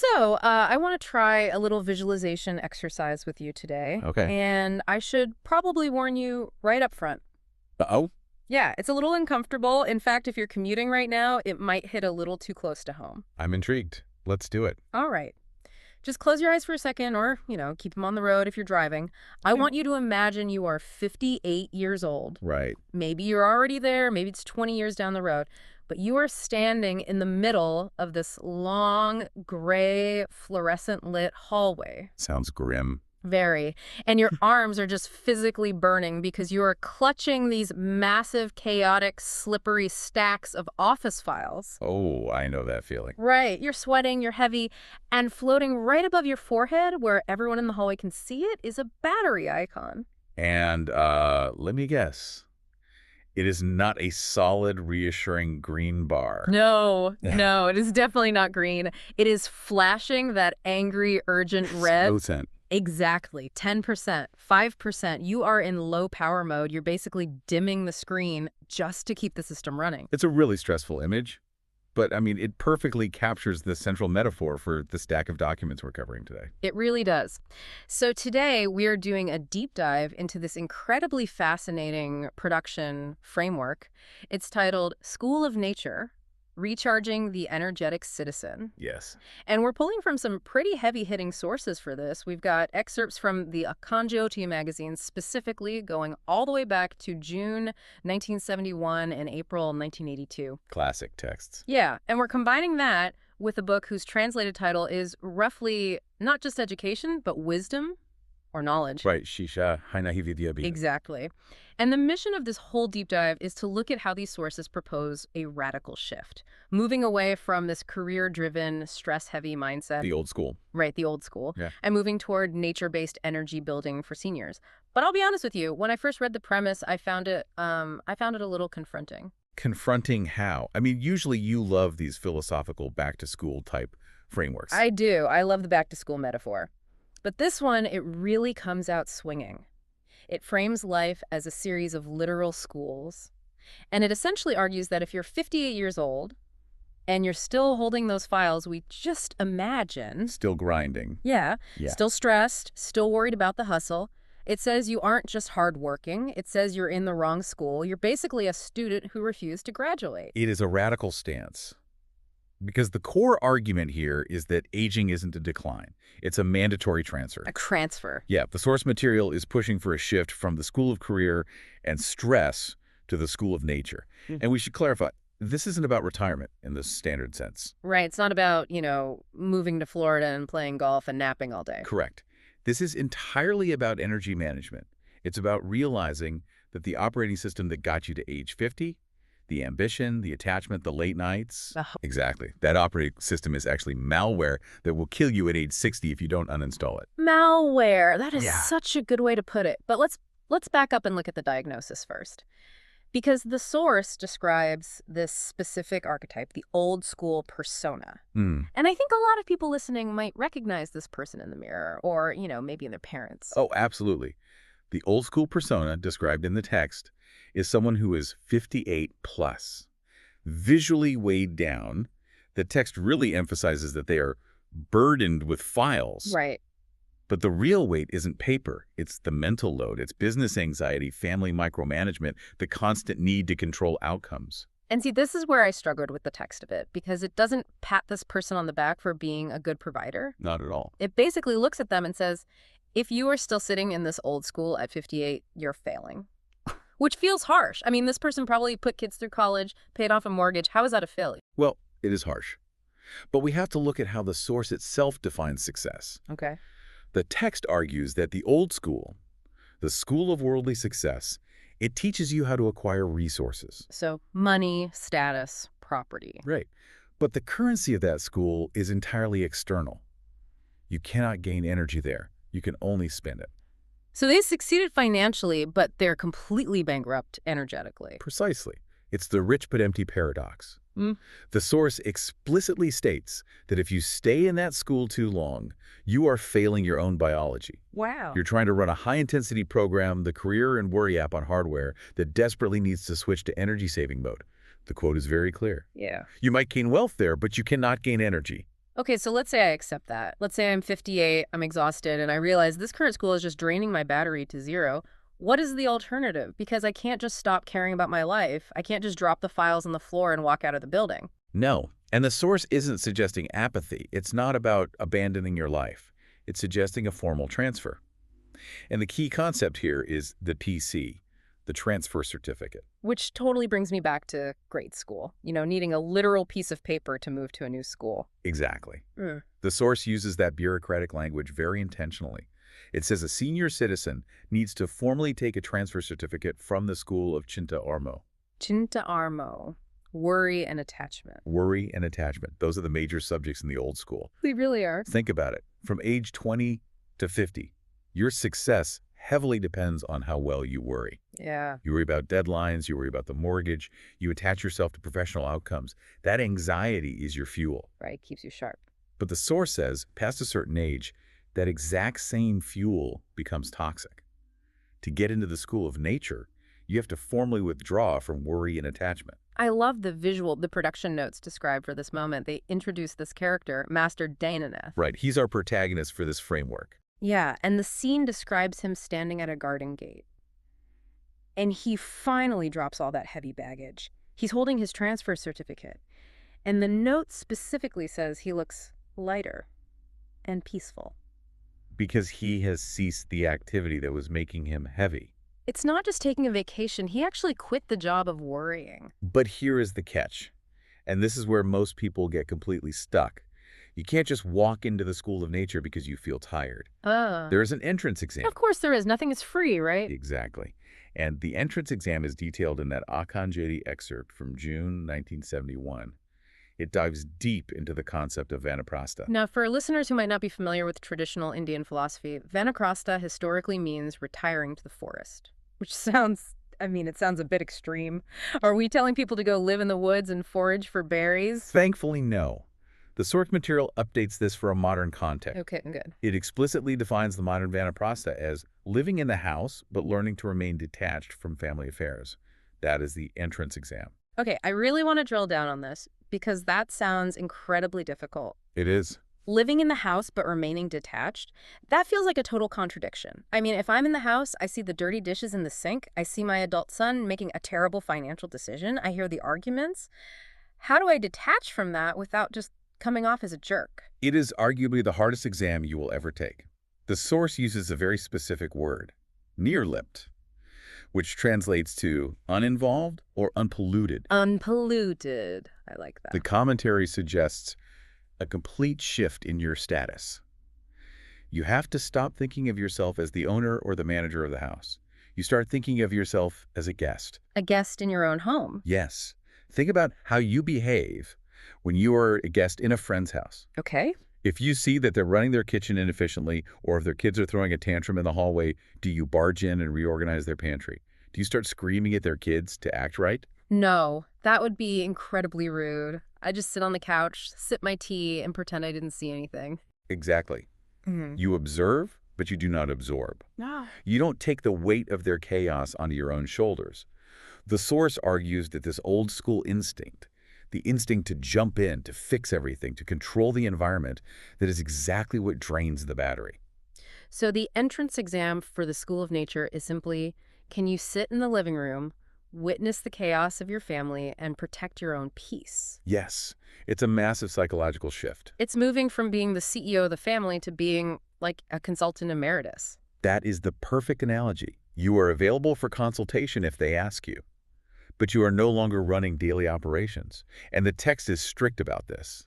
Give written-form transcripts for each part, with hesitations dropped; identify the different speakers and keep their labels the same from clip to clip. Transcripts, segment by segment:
Speaker 1: I want to try a little visualization exercise with you today,
Speaker 2: Okay.
Speaker 1: and I should probably warn you right up front.
Speaker 2: Uh-oh.
Speaker 1: Yeah, it's a little uncomfortable. In fact, if you're commuting right now, it might hit a little too close to home.
Speaker 2: I'm intrigued. Let's do it.
Speaker 1: All right. Just close your eyes for a second, or, keep them on the road if you're driving. I
Speaker 2: Okay.
Speaker 1: want you to imagine you are 58 years old.
Speaker 2: Right.
Speaker 1: Maybe you're already there, maybe it's 20 years down the road, but you are standing in the middle of this long, gray, fluorescent lit hallway.
Speaker 2: Sounds grim.
Speaker 1: Very. And your arms are just physically burning because you are clutching these massive, chaotic, slippery stacks of office files.
Speaker 2: Oh, I know that feeling.
Speaker 1: Right. You're sweating, you're heavy, and floating right above your forehead, where everyone in the hallway can see it, is a battery icon.
Speaker 2: And let me guess. It is not a solid, reassuring green bar.
Speaker 1: No, no, it is definitely not green. It is flashing that angry, urgent red.
Speaker 2: No scent.
Speaker 1: Exactly. 10%, 5%. You are in low power mode. You're basically dimming the screen just to keep the system running.
Speaker 2: It's a really stressful image, but I mean, it perfectly captures the central metaphor for the stack of documents we're covering today.
Speaker 1: It really does. So today we are doing a deep dive into this incredibly fascinating production framework. It's titled School of Nature: Recharging the Energetic Citizen.
Speaker 2: Yes.
Speaker 1: And we're pulling from some pretty heavy-hitting sources for this. We've got excerpts from the Kanjoti magazine, specifically going all the way back to June 1971 and April 1982.
Speaker 2: Classic texts.
Speaker 1: Yeah, and we're combining that with a book whose translated title is roughly not just education, but wisdom or knowledge.
Speaker 2: Right. Shisha hainahi vidya bhi.
Speaker 1: Exactly. And the mission of this whole deep dive is to look at how these sources propose a radical shift, moving away from this career-driven, stress-heavy mindset.
Speaker 2: The old school.
Speaker 1: Right, the old school.
Speaker 2: Yeah.
Speaker 1: And moving toward nature-based energy building for seniors. But I'll be honest with you, when I first read the premise, I found it a little confronting.
Speaker 2: Confronting how? I mean, usually you love these philosophical back-to-school type frameworks.
Speaker 1: I do. I love the back-to-school metaphor. But this one, it really comes out swinging. It frames life as a series of literal schools. And it essentially argues that if you're 58 years old and you're still holding those files we just imagined,
Speaker 2: Still grinding.
Speaker 1: yeah,
Speaker 2: Yeah.
Speaker 1: still stressed, still worried about the hustle, it says you aren't just hardworking. It says you're in the wrong school. You're basically a student who refused to graduate.
Speaker 2: It is a radical stance. Because the core argument here is that aging isn't a decline. It's a mandatory transfer.
Speaker 1: A transfer.
Speaker 2: Yeah, the source material is pushing for a shift from the school of career and stress to the school of nature. And we should clarify, this isn't about retirement in the standard sense.
Speaker 1: Right. It's not about, moving to Florida and playing golf and napping all day.
Speaker 2: Correct. This is entirely about energy management. It's about realizing that the operating system that got you to age 50, the ambition, the attachment, the late nights.
Speaker 1: Ugh.
Speaker 2: Exactly. That operating system is actually malware that will kill you at age 60 if you don't uninstall it.
Speaker 1: Malware. That is
Speaker 2: Yeah.
Speaker 1: such a good way to put it. But let's back up and look at the diagnosis first. Because the source describes this specific archetype, the old school persona. And I think a lot of people listening might recognize this person in the mirror or, maybe in their parents.
Speaker 2: Oh, absolutely. The old school persona described in the text is someone who is 58 plus. Visually weighed down, the text really emphasizes that they are burdened with files.
Speaker 1: Right.
Speaker 2: But the real weight isn't paper. It's the mental load. It's business anxiety, family micromanagement, the constant need to control outcomes.
Speaker 1: And see, this is where I struggled with the text a bit because it doesn't pat this person on the back for being a good provider.
Speaker 2: Not at all.
Speaker 1: It basically looks at them and says, if you are still sitting in this old school at 58, you're failing. Which feels harsh. I mean, this person probably put kids through college, paid off a mortgage. How is that a failure?
Speaker 2: Well, it is harsh. But we have to look at how the source itself defines success.
Speaker 1: Okay.
Speaker 2: The text argues that the old school, the school of worldly success, it teaches you how to acquire resources.
Speaker 1: So money, status, property.
Speaker 2: Right. But the currency of that school is entirely external. You cannot gain energy there. You can only spend it.
Speaker 1: So they succeeded financially, but they're completely bankrupt energetically.
Speaker 2: Precisely. It's the rich but empty paradox.
Speaker 1: Mm.
Speaker 2: The source explicitly states that if you stay in that school too long, you are failing your own biology.
Speaker 1: Wow.
Speaker 2: You're trying to run a high-intensity program, the career and worry app on hardware that desperately needs to switch to energy-saving mode. The quote is very clear.
Speaker 1: Yeah.
Speaker 2: You might gain wealth there, but you cannot gain energy.
Speaker 1: Okay, so let's say I accept that. Let's say I'm 58, I'm exhausted, and I realize this current school is just draining my battery to zero. What is the alternative? Because I can't just stop caring about my life. I can't just drop the files on the floor and walk out of the building.
Speaker 2: No. And the source isn't suggesting apathy. It's not about abandoning your life. It's suggesting a formal transfer. And the key concept here is the TC, the transfer certificate.
Speaker 1: Which totally brings me back to grade school, needing a literal piece of paper to move to a new school.
Speaker 2: Exactly.
Speaker 1: Mm.
Speaker 2: The source uses that bureaucratic language very intentionally. It says a senior citizen needs to formally take a transfer certificate from the school of Cinta Ormo.
Speaker 1: Cinta Armo, worry and attachment.
Speaker 2: Worry and attachment. Those are the major subjects in the old school.
Speaker 1: They really are.
Speaker 2: Think about it. From age 20 to 50, your success heavily depends on how well you worry.
Speaker 1: Yeah.
Speaker 2: You worry about deadlines, you worry about the mortgage, you attach yourself to professional outcomes. That anxiety is your fuel.
Speaker 1: Right, keeps you sharp.
Speaker 2: But the source says, past a certain age, that exact same fuel becomes toxic. To get into the school of nature, you have to formally withdraw from worry and attachment.
Speaker 1: I love the production notes described for this moment. They introduce this character, Master Dainaneth.
Speaker 2: Right, he's our protagonist for this framework.
Speaker 1: Yeah, and the scene describes him standing at a garden gate. And he finally drops all that heavy baggage. He's holding his transfer certificate. And the note specifically says he looks lighter and peaceful.
Speaker 2: Because he has ceased the activity that was making him heavy.
Speaker 1: It's not just taking a vacation. He actually quit the job of worrying.
Speaker 2: But here is the catch. And this is where most people get completely stuck. You can't just walk into the school of nature because you feel tired. There is an entrance exam.
Speaker 1: Of course there is. Nothing is free, right?
Speaker 2: Exactly. And the entrance exam is detailed in that Akanjedi excerpt from June 1971. It dives deep into the concept of vanaprastha.
Speaker 1: Now, for listeners who might not be familiar with traditional Indian philosophy, vanaprastha historically means retiring to the forest, which sounds, it sounds a bit extreme. Are we telling people to go live in the woods and forage for berries?
Speaker 2: Thankfully, no. The source material updates this for a modern context.
Speaker 1: Okay, good.
Speaker 2: It explicitly defines the modern vanaprastha as living in the house, but learning to remain detached from family affairs. That is the entrance exam.
Speaker 1: Okay, I really want to drill down on this because that sounds incredibly difficult.
Speaker 2: It is.
Speaker 1: Living in the house but remaining detached, that feels like a total contradiction. If I'm in the house, I see the dirty dishes in the sink, I see my adult son making a terrible financial decision, I hear the arguments. How do I detach from that without just coming off as a jerk?
Speaker 2: It is arguably the hardest exam you will ever take. The source uses a very specific word, near-lipped, which translates to uninvolved or unpolluted.
Speaker 1: Unpolluted. I like that.
Speaker 2: The commentary suggests a complete shift in your status. You have to stop thinking of yourself as the owner or the manager of the house. You start thinking of yourself as a guest.
Speaker 1: A guest in your own home.
Speaker 2: Yes. Think about how you behave when you are a guest in a friend's house.
Speaker 1: Okay.
Speaker 2: If you see that they're running their kitchen inefficiently, or if their kids are throwing a tantrum in the hallway, do you barge in and reorganize their pantry? Do you start screaming at their kids to act right?
Speaker 1: No, that would be incredibly rude. I just sit on the couch, sip my tea, and pretend I didn't see anything.
Speaker 2: Exactly. You observe, but you do not absorb.
Speaker 1: No.
Speaker 2: You don't take the weight of their chaos onto your own shoulders. The source argues that this old school instinct, the instinct to jump in, to fix everything, to control the environment, that is exactly what drains the battery.
Speaker 1: So the entrance exam for the School of Nature is simply, can you sit in the living room, witness the chaos of your family, and protect your own peace?
Speaker 2: Yes, it's a massive psychological shift.
Speaker 1: It's moving from being the CEO of the family to being like a consultant emeritus.
Speaker 2: That is the perfect analogy. You are available for consultation if they ask you, but you are no longer running daily operations. And the text is strict about this.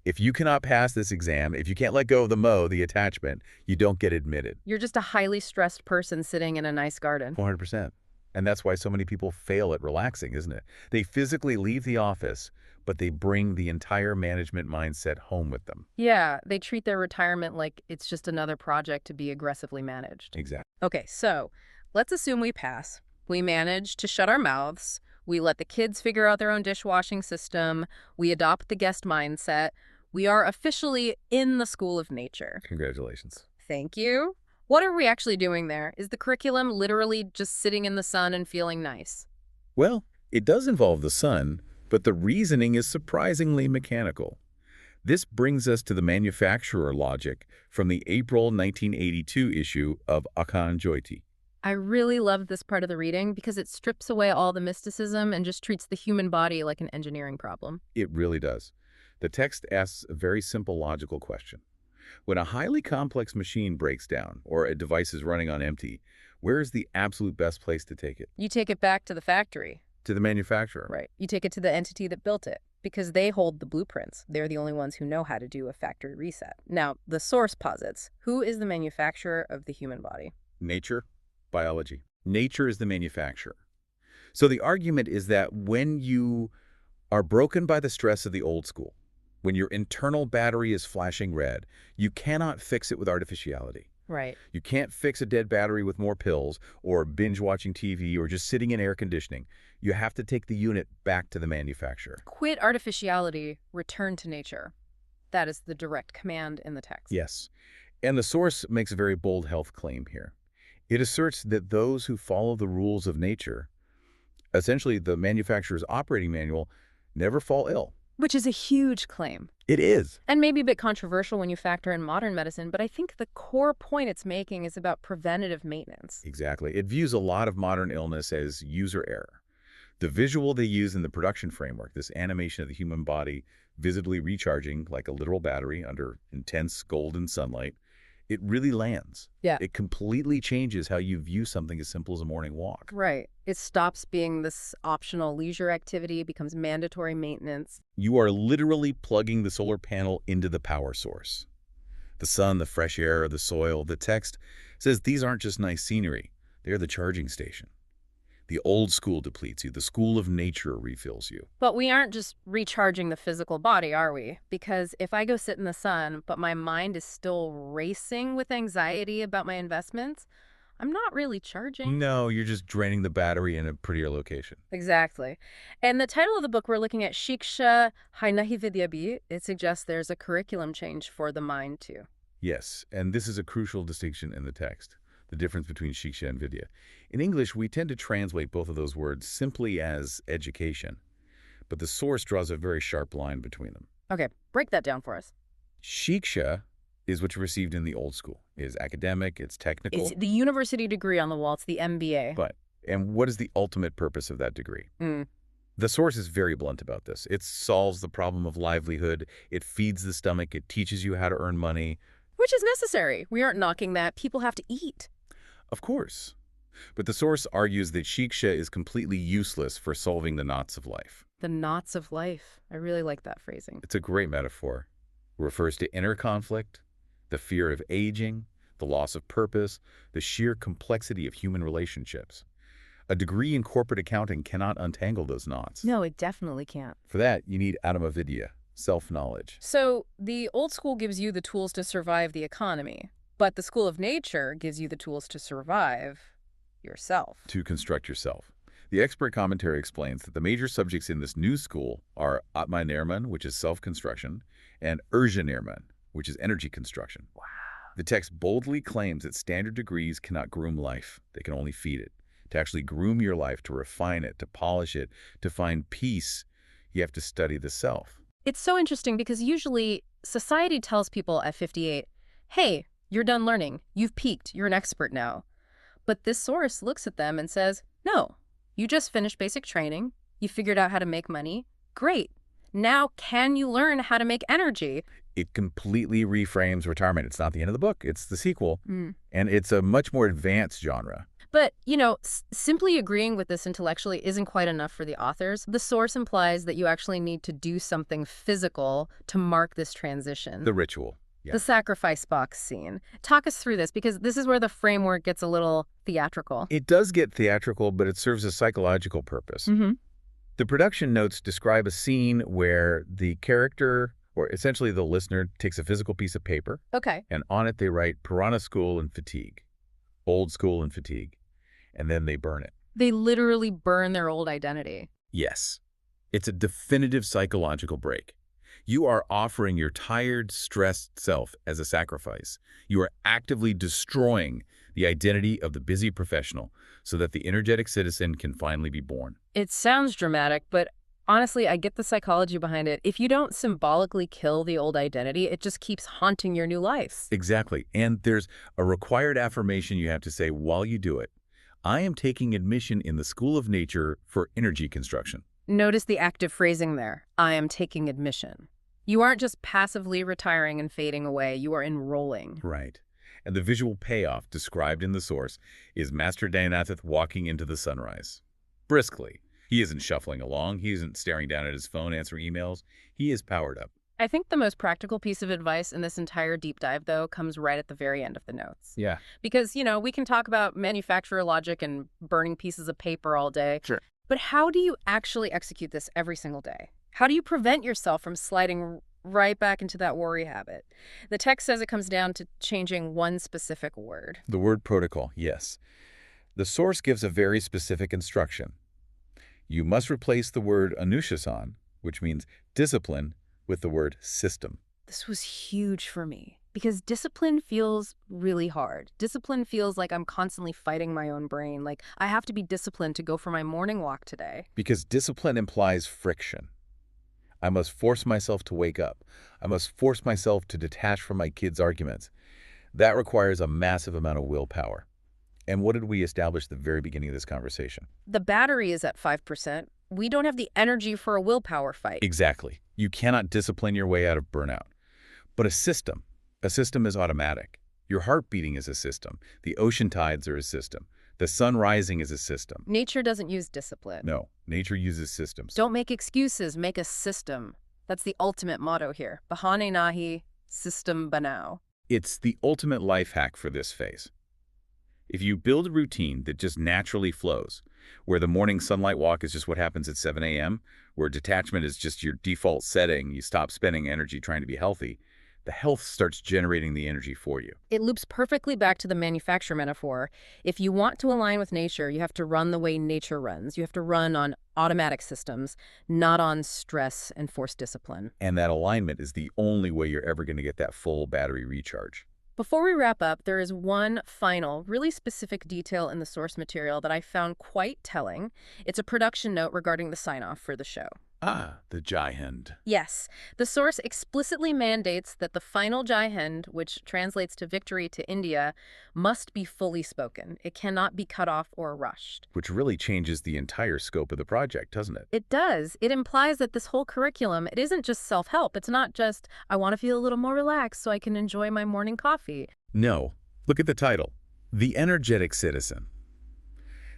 Speaker 2: If you cannot pass this exam, if you can't let go of the attachment, you don't get admitted.
Speaker 1: You're just a highly stressed person sitting in a nice garden.
Speaker 2: 400%. And that's why so many people fail at relaxing, isn't it? They physically leave the office, but they bring the entire management mindset home with them.
Speaker 1: Yeah, they treat their retirement like it's just another project to be aggressively managed.
Speaker 2: Exactly.
Speaker 1: Okay, so let's assume we pass. We manage to shut our mouths. We let the kids figure out their own dishwashing system. We adopt the guest mindset. We are officially in the School of Nature.
Speaker 2: Congratulations.
Speaker 1: Thank you. What are we actually doing there? Is the curriculum literally just sitting in the sun and feeling nice?
Speaker 2: Well, it does involve the sun, but the reasoning is surprisingly mechanical. This brings us to the manufacturer logic from the April 1982 issue of Akan Jyoti.
Speaker 1: I really love this part of the reading because it strips away all the mysticism and just treats the human body like an engineering problem.
Speaker 2: It really does. The text asks a very simple logical question. When a highly complex machine breaks down or a device is running on empty, where is the absolute best place to take it?
Speaker 1: You take it back to the factory.
Speaker 2: To the manufacturer.
Speaker 1: Right. You take it to the entity that built it because they hold the blueprints. They're the only ones who know how to do a factory reset. Now, the source posits, who is the manufacturer of the human body?
Speaker 2: Nature, biology. Nature is the manufacturer. So the argument is that when you are broken by the stress of the old school, when your internal battery is flashing red, you cannot fix it with artificiality.
Speaker 1: Right.
Speaker 2: You can't fix a dead battery with more pills or binge-watching TV or just sitting in air conditioning. You have to take the unit back to the manufacturer.
Speaker 1: Quit artificiality, return to nature. That is the direct command in the text.
Speaker 2: Yes. And the source makes a very bold health claim here. It asserts that those who follow the rules of nature, essentially the manufacturer's operating manual, never fall ill.
Speaker 1: Which is a huge claim.
Speaker 2: It is.
Speaker 1: And maybe a bit controversial when you factor in modern medicine, but I think the core point it's making is about preventative maintenance.
Speaker 2: Exactly. It views a lot of modern illness as user error. The visual they use in the production framework, this animation of the human body visibly recharging like a literal battery under intense golden sunlight, it really lands.
Speaker 1: Yeah.
Speaker 2: It completely changes how you view something as simple as a morning walk.
Speaker 1: Right. It stops being this optional leisure activity, it becomes mandatory maintenance.
Speaker 2: You are literally plugging the solar panel into the power source. The sun, the fresh air, the soil, the text says these aren't just nice scenery. They're the charging station. The old school depletes you. The school of nature refills you.
Speaker 1: But we aren't just recharging the physical body, are we? Because if I go sit in the sun, but my mind is still racing with anxiety about my investments, I'm not really charging.
Speaker 2: No, you're just draining the battery in a prettier location.
Speaker 1: Exactly. And the title of the book, we're looking at Shiksha Hainahi Vidyabi. It suggests there's a curriculum change for the mind, too.
Speaker 2: Yes, and this is a crucial distinction in the text, the difference between Shiksha and Vidya. In English, we tend to translate both of those words simply as education, but the source draws a very sharp line between them.
Speaker 1: Okay, break that down for us.
Speaker 2: Shiksha is what you received in the old school. It is academic, it's technical.
Speaker 1: It's the university degree on the wall. It's the MBA.
Speaker 2: And what is the ultimate purpose of that degree? The source is very blunt about this. It solves the problem of livelihood. It feeds the stomach. It teaches you how to earn money.
Speaker 1: Which is necessary. We aren't knocking that. People have to eat.
Speaker 2: Of course. But the source argues that Shiksha is completely useless for solving the knots of life.
Speaker 1: The knots of life. I really like that phrasing.
Speaker 2: It's a great metaphor. It refers to inner conflict, the fear of aging, the loss of purpose, the sheer complexity of human relationships. A degree in corporate accounting cannot untangle those knots.
Speaker 1: No, it definitely can't.
Speaker 2: For that, you need Atmavidya, self-knowledge.
Speaker 1: So the old school gives you the tools to survive the economy, but the school of nature gives you the tools to survive yourself.
Speaker 2: To construct yourself. The expert commentary explains that the major subjects in this new school are Atmanirman, which is self-construction, and Urjanirman, which is energy construction.
Speaker 1: Wow.
Speaker 2: The text boldly claims that standard degrees cannot groom life. They can only feed it. To actually groom your life, to refine it, to polish it, to find peace, you have to study the self.
Speaker 1: It's so interesting because usually society tells people at 58, hey, you're done learning. You've peaked. You're an expert now. But this source looks at them and says, no, you just finished basic training. You figured out how to make money. Great. Now can you learn how to make energy?
Speaker 2: It completely reframes retirement. It's not the end of the book. It's the sequel. And it's a much more advanced genre.
Speaker 1: But, you know, simply agreeing with this intellectually isn't quite enough for the authors. The source implies that you actually need to do something physical to mark this transition.
Speaker 2: The ritual. Yeah.
Speaker 1: The sacrifice box scene. Talk us through this, because this is where the framework gets a little theatrical.
Speaker 2: It does get theatrical, but it serves a psychological purpose. The production notes describe a scene where the character, or essentially the listener, takes a physical piece of paper.
Speaker 1: Okay.
Speaker 2: And on it they write Purana school and fatigue, old school and fatigue, and then they burn it.
Speaker 1: They literally burn their old identity.
Speaker 2: Yes. It's a definitive psychological break. You are offering your tired, stressed self as a sacrifice. You are actively destroying the identity of the busy professional so that the energetic citizen can finally be born.
Speaker 1: It sounds dramatic, but Honestly, I get the psychology behind it. If you don't symbolically kill the old identity, it just keeps haunting your new life.
Speaker 2: Exactly. And there's a required affirmation you have to say while you do it. I am taking admission in the School of Nature for energy construction.
Speaker 1: Notice the active phrasing there. I am taking admission. You aren't just passively retiring and fading away. You are enrolling.
Speaker 2: Right. And the visual payoff described in the source is Master Dayanath walking into the sunrise. Briskly. He isn't shuffling along. He isn't staring down at his phone answering emails. He is powered up.
Speaker 1: I think the most practical piece of advice in this entire deep dive, though, comes right at the very end of the notes.
Speaker 2: Yeah.
Speaker 1: Because, we can talk about manufacturer logic and burning pieces of paper all day.
Speaker 2: Sure.
Speaker 1: But how do you actually execute this every single day? How do you prevent yourself from sliding right back into that worry habit? The text says it comes down to changing one specific word.
Speaker 2: The word protocol, yes. The source gives a very specific instruction. You must replace the word anushasan, which means discipline, with the word system.
Speaker 1: This was huge for me because discipline feels really hard. Discipline feels like I'm constantly fighting my own brain, like I have to be disciplined to go for my morning walk today.
Speaker 2: Because discipline implies friction. I must force myself to wake up. I must force myself to detach from my kids' arguments. That requires a massive amount of willpower. And what did we establish at the very beginning of this conversation?
Speaker 1: The battery is at 5%. We don't have the energy for a willpower fight.
Speaker 2: Exactly. You cannot discipline your way out of burnout. But a system is automatic. Your heart beating is a system. The ocean tides are a system. The sun rising is a system.
Speaker 1: Nature doesn't use discipline.
Speaker 2: No, nature uses systems.
Speaker 1: Don't make excuses, make a system. That's the ultimate motto here. Bahane nahi, system banao.
Speaker 2: It's the ultimate life hack for this phase. If you build a routine that just naturally flows, where the morning sunlight walk is just what happens at 7 a.m., where detachment is just your default setting, you stop spending energy trying to be healthy, the health starts generating the energy for you.
Speaker 1: It loops perfectly back to the manufacturer metaphor. If you want to align with nature, you have to run the way nature runs. You have to run on automatic systems, not on stress and forced discipline.
Speaker 2: And that alignment is the only way you're ever going to get that full battery recharge.
Speaker 1: Before we wrap up, there is one final, really specific detail in the source material that I found quite telling. It's a production note regarding the sign-off for the show.
Speaker 2: Ah, the Jai Hind.
Speaker 1: Yes, the source explicitly mandates that the final Jai Hind, which translates to victory to India, must be fully spoken. It cannot be cut off or rushed.
Speaker 2: Which really changes the entire scope of the project, doesn't it?
Speaker 1: It does. It implies that this whole curriculum, it isn't just self-help. It's not just, I want to feel a little more relaxed so I can enjoy my morning coffee.
Speaker 2: No. Look at the title. The Energetic Citizen.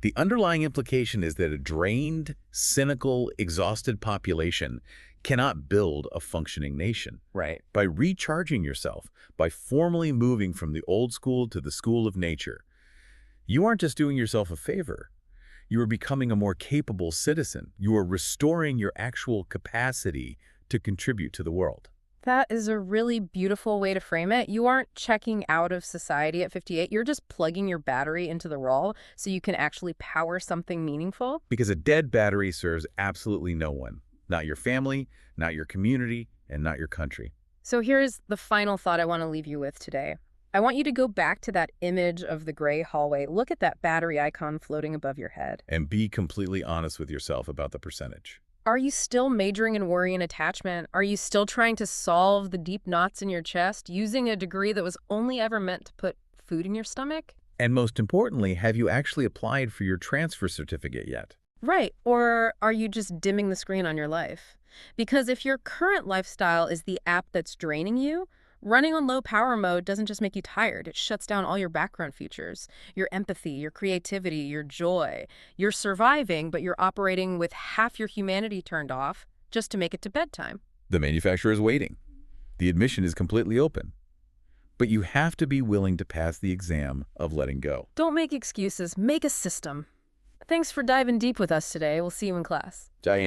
Speaker 2: The underlying implication is that a drained, cynical, exhausted population cannot build a functioning nation.
Speaker 1: Right.
Speaker 2: By recharging yourself, by formally moving from the old school to the school of nature, you aren't just doing yourself a favor. You are becoming a more capable citizen. You are restoring your actual capacity to contribute to the world.
Speaker 1: That is a really beautiful way to frame it. You aren't checking out of society at 58. You're just plugging your battery into the wall so you can actually power something meaningful.
Speaker 2: Because a dead battery serves absolutely no one. Not your family, not your community, and not your country.
Speaker 1: So here's the final thought I want to leave you with today. I want you to go back to that image of the gray hallway. Look at that battery icon floating above your head.
Speaker 2: And be completely honest with yourself about the percentage.
Speaker 1: Are you still majoring in worry and attachment? Are you still trying to solve the deep knots in your chest using a degree that was only ever meant to put food in your stomach?
Speaker 2: And most importantly, have you actually applied for your transfer certificate yet?
Speaker 1: Right. Or are you just dimming the screen on your life? Because if your current lifestyle is the app that's draining you, running on low power mode doesn't just make you tired. It shuts down all your background features, your empathy, your creativity, your joy. You're surviving, but you're operating with half your humanity turned off just to make it to bedtime.
Speaker 2: The manufacturer is waiting. The admission is completely open. But you have to be willing to pass the exam of letting go.
Speaker 1: Don't make excuses. Make a system. Thanks for diving deep with us today. We'll see you in class.
Speaker 2: Diane.